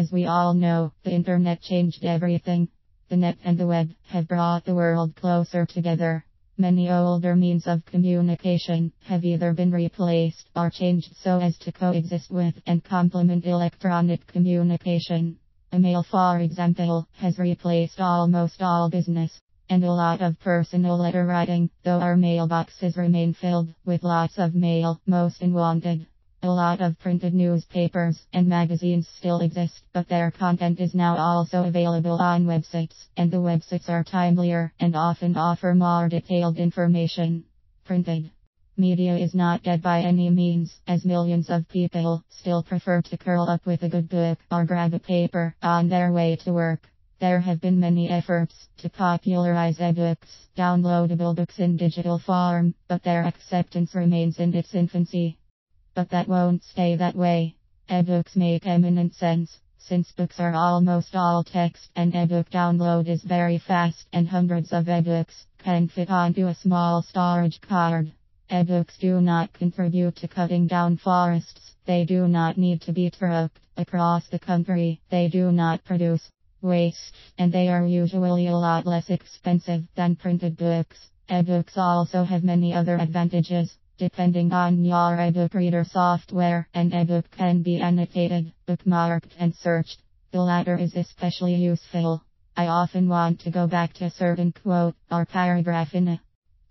As we all know, the internet changed everything. The net and the web have brought the world closer together. Many older means of communication have either been replaced or changed so as to coexist with and complement electronic communication. Email, for example, has replaced almost all business and a lot of personal letter writing, though our mailboxes remain filled with lots of mail, most unwanted. A lot of printed newspapers and magazines still exist, but their content is now also available on websites, and the websites are timelier and often offer more detailed information. Printed media is not dead by any means, as millions of people still prefer to curl up with a good book or grab a paper on their way to work. There have been many efforts to popularize ebooks, downloadable books in digital form, but their acceptance remains in its infancy. But that won't stay that way. Ebooks make eminent sense, since books are almost all text and ebook download is very fast and hundreds of ebooks can fit onto a small storage card. Ebooks do not contribute to cutting down forests, they do not need to be trucked across the country, they do not produce waste, and they are usually a lot less expensive than printed books. Ebooks also have many other advantages. Depending on your ebook reader software, an ebook can be annotated, bookmarked, and searched. The latter is especially useful. I often want to go back to a certain quote or paragraph in a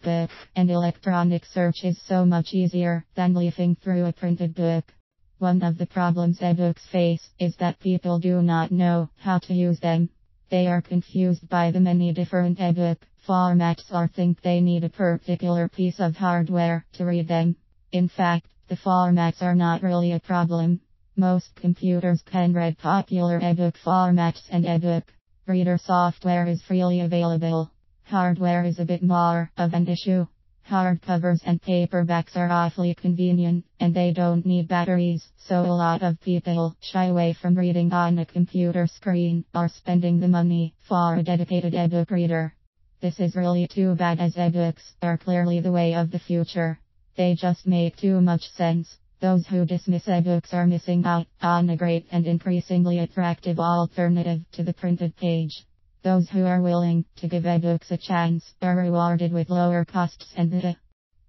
book, and electronic search is so much easier than leafing through a printed book. One of the problems ebooks face is that people do not know how to use them. They are confused by the many different ebook formats or think they need a particular piece of hardware to read them. In fact, the formats are not really a problem. Most computers can read popular ebook formats, and ebook reader software is freely available. Hardware is a bit more of an issue. Hardcovers and paperbacks are awfully convenient, and they don't need batteries, so a lot of people shy away from reading on a computer screen or spending the money for a dedicated ebook reader. This is really too bad, as ebooks are clearly the way of the future. They just make too much sense. Those who dismiss ebooks are missing out on a great and increasingly attractive alternative to the printed page. Those who are willing to give ebooks a chance are rewarded with lower costs and the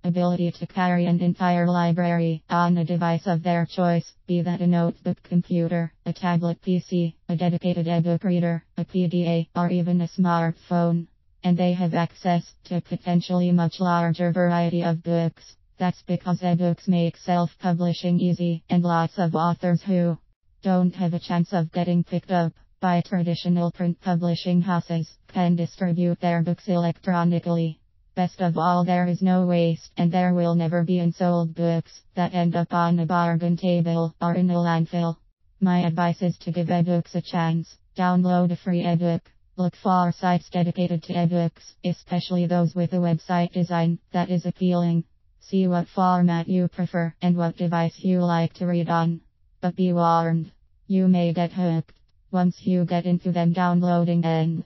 ability to carry an entire library on a device of their choice, be that a notebook computer, a tablet PC, a dedicated ebook reader, a PDA, or even a smartphone. And they have access to a potentially much larger variety of books. That's because ebooks make self-publishing easy, and lots of authors who don't have a chance of getting picked up by traditional print publishing houses can distribute their books electronically. Best of all, there is no waste, and there will never be unsold books that end up on a bargain table or in a landfill. My advice is to give ebooks a chance. Download a free ebook. Look for sites dedicated to ebooks, especially those with a website design that is appealing. See what format you prefer and what device you like to read on. But be warned, you may get hooked. Once you get into them, downloading and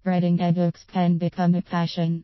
reading ebooks can become a passion.